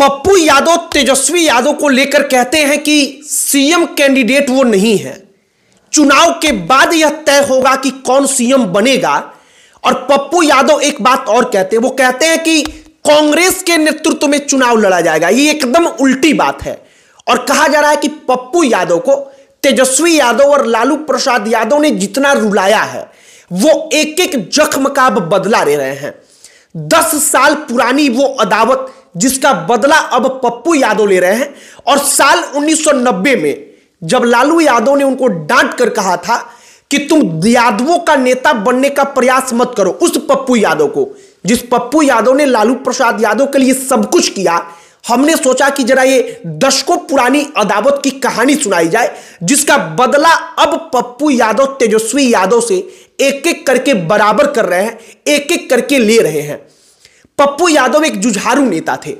पप्पू यादव तेजस्वी यादव को लेकर कहते हैं कि सीएम कैंडिडेट वो नहीं है। चुनाव के बाद यह तय होगा कि कौन सीएम बनेगा। और पप्पू यादव एक बात और कहते हैं, वो कहते हैं कि कांग्रेस के नेतृत्व में चुनाव लड़ा जाएगा। ये एकदम उल्टी बात है। और कहा जा रहा है कि पप्पू यादव को तेजस्वी यादव और लालू प्रसाद यादव ने जितना रुलाया है वो एक एक जख्म का अब बदला ले रहे हैं। 10 साल पुरानी वो अदावत जिसका बदला अब पप्पू यादव ले रहे हैं। और साल 1990 में जब लालू यादव ने उनको डांट कर कहा था कि तुम यादवों का नेता बनने का प्रयास मत करो, उस पप्पू यादव को, जिस पप्पू यादव ने लालू प्रसाद यादव के लिए सब कुछ किया, हमने सोचा कि जरा ये दशकों पुरानी अदावत की कहानी सुनाई जाए, जिसका बदला अब पप्पू यादव तेजस्वी यादव से एक एक करके बराबर कर रहे हैं, एक एक करके ले रहे हैं। पप्पू यादव एक जुझारू नेता थे।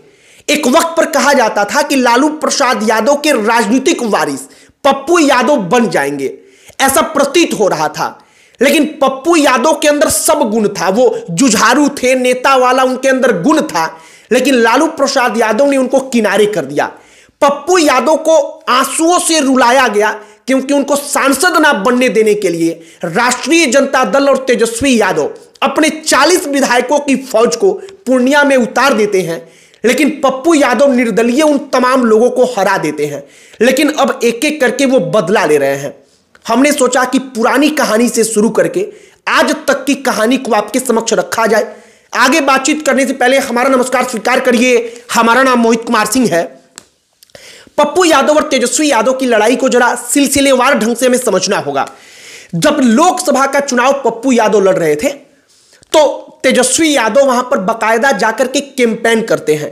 एक वक्त पर कहा जाता था कि लालू प्रसाद यादव के राजनीतिक वारिस पप्पू यादव बन जाएंगे, ऐसा प्रतीत हो रहा था। लेकिन पप्पू यादव के अंदर सब गुण था, वो जुझारू थे, नेता वाला उनके अंदर गुण था। लेकिन लालू प्रसाद यादव ने उनको किनारे कर दिया। पप्पू यादव को आंसुओं से रुलाया गया क्योंकि उनको सांसद ना बनने देने के लिए राष्ट्रीय जनता दल और तेजस्वी यादव अपने 40 विधायकों की फौज को पूर्णिया में उतार देते हैं। लेकिन पप्पू यादव निर्दलीय उन तमाम लोगों को हरा देते हैं। लेकिन अब एक एक करके वो बदला ले रहे हैं। हमने सोचा कि पुरानी कहानी से शुरू करके आज तक की कहानी को आपके समक्ष रखा जाए। आगे बातचीत करने से पहले हमारा नमस्कार स्वीकार करिए। हमारा नाम मोहित कुमार सिंह है। पप्पू यादव और तेजस्वी यादव की लड़ाई को जरा सिलसिलेवार ढंग से हमें समझना होगा। जब लोकसभा का चुनाव पप्पू यादव लड़ रहे थे तो तेजस्वी यादव वहां पर बाकायदा जाकर के कैंपेन करते हैं।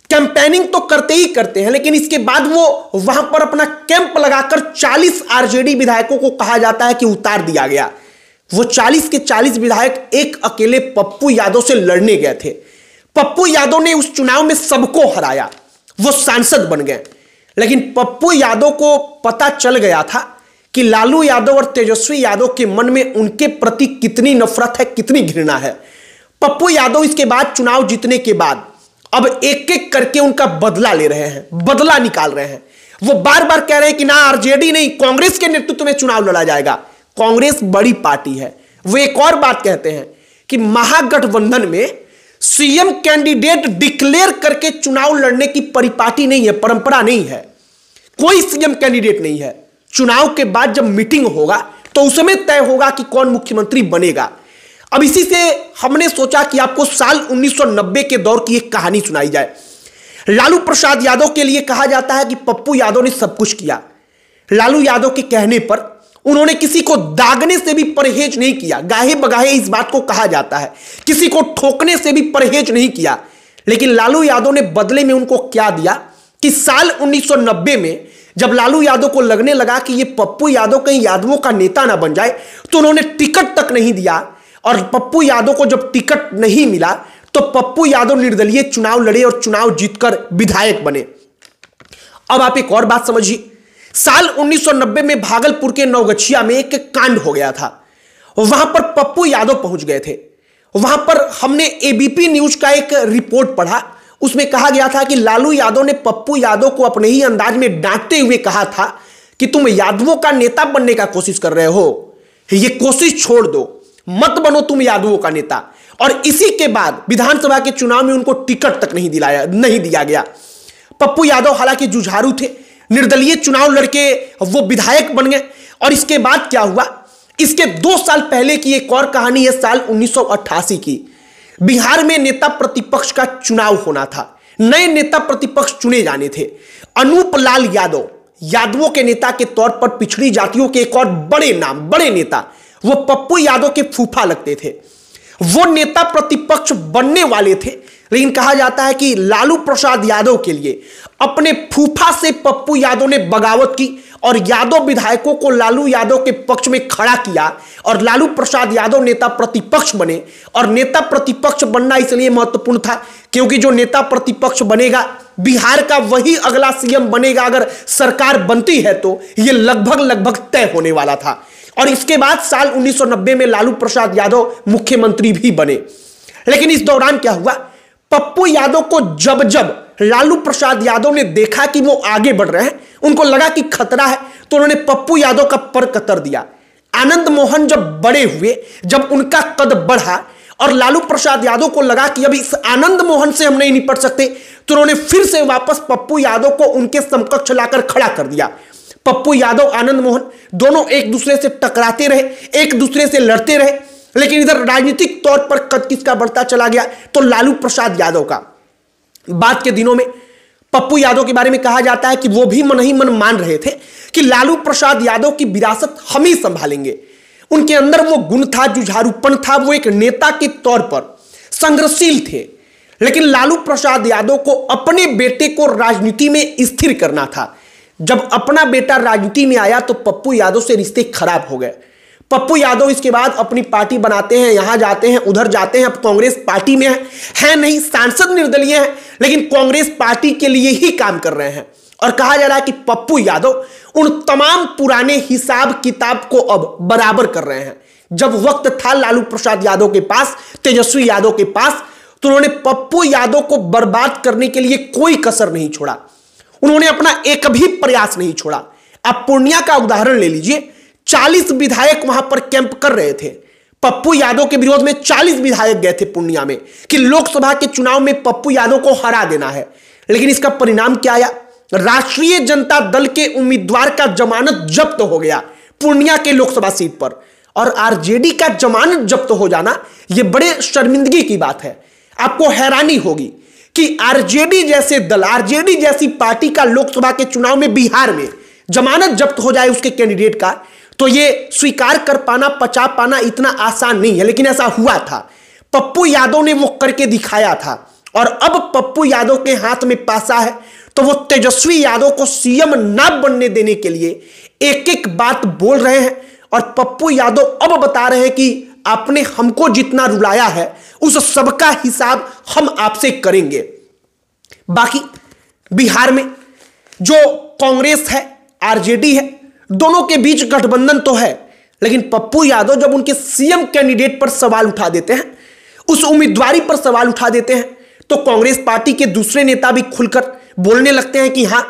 कैंपेनिंग तो करते ही करते हैं, लेकिन इसके बाद वो वहां पर अपना कैंप लगाकर 40 आरजेडी विधायकों को कहा जाता है कि उतार दिया गया। वो 40 के 40 विधायक एक अकेले पप्पू यादव से लड़ने गए थे। पप्पू यादव ने उस चुनाव में सबको हराया, वो सांसद बन गए। लेकिन पप्पू यादव को पता चल गया था कि लालू यादव और तेजस्वी यादव के मन में उनके प्रति कितनी नफरत है, कितनी घृणा है। पप्पू यादव इसके बाद चुनाव जीतने के बाद अब एक एक करके उनका बदला ले रहे हैं, बदला निकाल रहे हैं। वो बार बार कह रहे हैं कि ना आरजेडी नहीं, कांग्रेस के नेतृत्व में चुनाव लड़ा जाएगा। कांग्रेस बड़ी पार्टी है। वो एक और बात कहते हैं कि महागठबंधन में सीएम कैंडिडेट डिक्लेयर करके चुनाव लड़ने की परिपाटी नहीं है, परंपरा नहीं है। कोई सीएम कैंडिडेट नहीं है। चुनाव के बाद जब मीटिंग होगा तो उसमें तय होगा कि कौन मुख्यमंत्री बनेगा। अब इसी से हमने सोचा कि आपको साल 1990 के दौर की एक कहानी सुनाई जाए। लालू प्रसाद यादव के लिए कहा जाता है कि पप्पू यादव ने सब कुछ किया। लालू यादव के कहने पर उन्होंने किसी को दागने से भी परहेज नहीं किया। गाहे बगाहे इस बात को कहा जाता है, किसी को ठोकने से भी परहेज नहीं किया। लेकिन लालू यादव ने बदले में उनको क्या दिया कि साल 1990 में जब लालू यादव को लगने लगा कि ये पप्पू यादव कहीं यादवों का नेता ना बन जाए, तो उन्होंने टिकट तक नहीं दिया। और पप्पू यादव को जब टिकट नहीं मिला तो पप्पू यादव निर्दलीय चुनाव लड़े और चुनाव जीतकर विधायक बने। अब आप एक और बात समझिए। साल 1990 में भागलपुर के नवगछिया में एक कांड हो गया था। वहां पर पप्पू यादव पहुंच गए थे। वहां पर हमने एबीपी न्यूज का एक रिपोर्ट पढ़ा। उसमें कहा गया था कि लालू यादव ने पप्पू यादव को अपने ही अंदाज में डांटते हुए कहा था कि तुम यादवों का नेता बनने का कोशिश कर रहे हो, ये कोशिश छोड़ दो, मत बनो तुम यादवों का नेता। और इसी के बाद विधानसभा के चुनाव में उनको टिकट तक नहीं दिया गया। पप्पू यादव हालांकि जुझारू थे, निर्दलीय चुनाव लड़के वो विधायक बन गए। और इसके बाद क्या हुआ, इसके 2 साल पहले की एक और कहानी है। साल 1988 की बिहार में नेता प्रतिपक्ष का चुनाव होना था। नए नेता प्रतिपक्ष चुने जाने थे। अनूप लाल यादव यादवों के नेता के तौर पर पिछड़ी जातियों के एक और बड़े नाम, बड़े नेता, वो पप्पू यादव के फूफा लगते थे। वो नेता प्रतिपक्ष बनने वाले थे। लेकिन कहा जाता है कि लालू प्रसाद यादव के लिए अपने फूफा से पप्पू यादव ने बगावत की और यादव विधायकों को लालू यादव के पक्ष में खड़ा किया और लालू प्रसाद यादव नेता प्रतिपक्ष बने। और नेता प्रतिपक्ष बनना इसलिए महत्वपूर्ण था क्योंकि जो नेता प्रतिपक्ष बनेगा बिहार का वही अगला सीएम बनेगा। अगर सरकार बनती है तो यह लगभग तय होने वाला था। और इसके बाद साल 1990 में लालू प्रसाद यादव मुख्यमंत्री भी बने। लेकिन इस दौरान क्या हुआ, पप्पू यादव को जब जब लालू प्रसाद यादव ने देखा कि वो आगे बढ़ रहे हैं, उनको लगा कि खतरा है, तो उन्होंने पप्पू यादव का पर कतर दिया। आनंद मोहन जब बड़े हुए, जब उनका कद बढ़ा और लालू प्रसाद यादव को लगा कि अब इस आनंद मोहन से हम नहीं निपट सकते, तो उन्होंने फिर से वापस पप्पू यादव को उनके समकक्ष लाकर खड़ा कर दिया। पप्पू यादव, आनंद मोहन दोनों एक दूसरे से टकराते रहे, एक दूसरे से लड़ते रहे, लेकिन इधर राजनीतिक तौर पर कद किसका बढ़ता चला गया, तो लालू प्रसाद यादव का। बाद के दिनों में पप्पू यादव के बारे में कहा जाता है कि वो भी मन ही मन मान रहे थे कि लालू प्रसाद यादव की विरासत हम ही संभालेंगे। उनके अंदर वो गुण था, जुझारूपन था, वो एक नेता के तौर पर संघर्षशील थे। लेकिन लालू प्रसाद यादव को अपने बेटे को राजनीति में स्थिर करना था। जब अपना बेटा राजनीति में आया तो पप्पू यादव से रिश्ते खराब हो गए। पप्पू यादव इसके बाद अपनी पार्टी बनाते हैं, यहां जाते हैं, उधर जाते हैं, अब कांग्रेस पार्टी में है नहीं, सांसद निर्दलीय हैं, लेकिन कांग्रेस पार्टी के लिए ही काम कर रहे हैं। और कहा जा रहा है कि पप्पू यादव उन तमाम पुराने हिसाब किताब को अब बराबर कर रहे हैं। जब वक्त था लालू प्रसाद यादव के पास, तेजस्वी यादव के पास, तो उन्होंने पप्पू यादव को बर्बाद करने के लिए कोई कसर नहीं छोड़ा। उन्होंने अपना एक भी प्रयास नहीं छोड़ा। आप पूर्णिया का उदाहरण ले लीजिए, 40 विधायक वहां पर कैंप कर रहे थे। पप्पू यादव के विरोध में 40 विधायक गए थे पूर्णिया में कि लोकसभा के चुनाव में पप्पू यादव को हरा देना है। लेकिन इसका परिणाम क्या आया? राष्ट्रीय जनता दल के उम्मीदवार का जमानत जब्त हो गया पूर्णिया के लोकसभा सीट पर। और आरजेडी का जमानत जब्त हो जाना यह बड़े शर्मिंदगी की बात है। आपको हैरानी होगी कि आरजेडी जैसे दल, आरजेडी जैसी पार्टी का लोकसभा के चुनाव में बिहार में जमानत जब्त हो जाए उसके कैंडिडेट का, तो यह स्वीकार कर पाना, पचा पाना इतना आसान नहीं है। लेकिन ऐसा हुआ था, पप्पू यादव ने वो करके दिखाया था। और अब पप्पू यादव के हाथ में पासा है, तो वो तेजस्वी यादव को सीएम ना बनने देने के लिए एक एक बात बोल रहे हैं। और पप्पू यादव अब बता रहे हैं कि आपने हमको जितना रुलाया है उस सबका हिसाब हम आपसे करेंगे। बाकी बिहार में जो कांग्रेस है, आरजेडी है, दोनों के बीच गठबंधन तो है, लेकिन पप्पू यादव जब उनके सीएम कैंडिडेट पर सवाल उठा देते हैं, उस उम्मीदवारी पर सवाल उठा देते हैं, तो कांग्रेस पार्टी के दूसरे नेता भी खुलकर बोलने लगते हैं कि हां,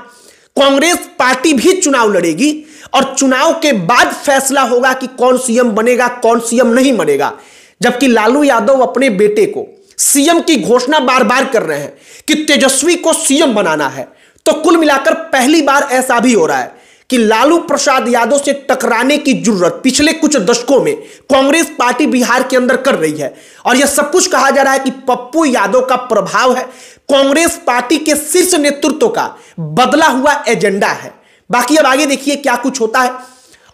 कांग्रेस पार्टी भी चुनाव लड़ेगी और चुनाव के बाद फैसला होगा कि कौन सीएम बनेगा, कौन सीएम नहीं बनेगा। जबकि लालू यादव अपने बेटे को सीएम की घोषणा बार बार कर रहे हैं कि तेजस्वी को सीएम बनाना है। तो कुल मिलाकर पहली बार ऐसा भी हो रहा है कि लालू प्रसाद यादव से टकराने की जरूरत पिछले कुछ दशकों में कांग्रेस पार्टी बिहार के अंदर कर रही है। और यह सब कुछ कहा जा रहा है कि पप्पू यादव का प्रभाव है, कांग्रेस पार्टी के शीर्ष नेतृत्व का बदला हुआ एजेंडा है। बाकी अब आगे देखिए क्या कुछ होता है।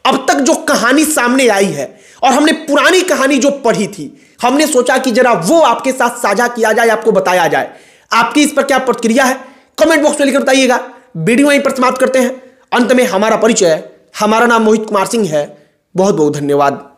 अब तक जो कहानी सामने आई है और हमने पुरानी कहानी जो पढ़ी थी, हमने सोचा कि जरा वो आपके साथ साझा किया जाए, आपको बताया जाए। आपकी इस पर क्या प्रतिक्रिया है, कमेंट बॉक्स में लिखकर बताइएगा। वीडियो यहीं पर समाप्त करते हैं। अंत में हमारा परिचय, हमारा नाम मोहित कुमार सिंह है। बहुत बहुत धन्यवाद।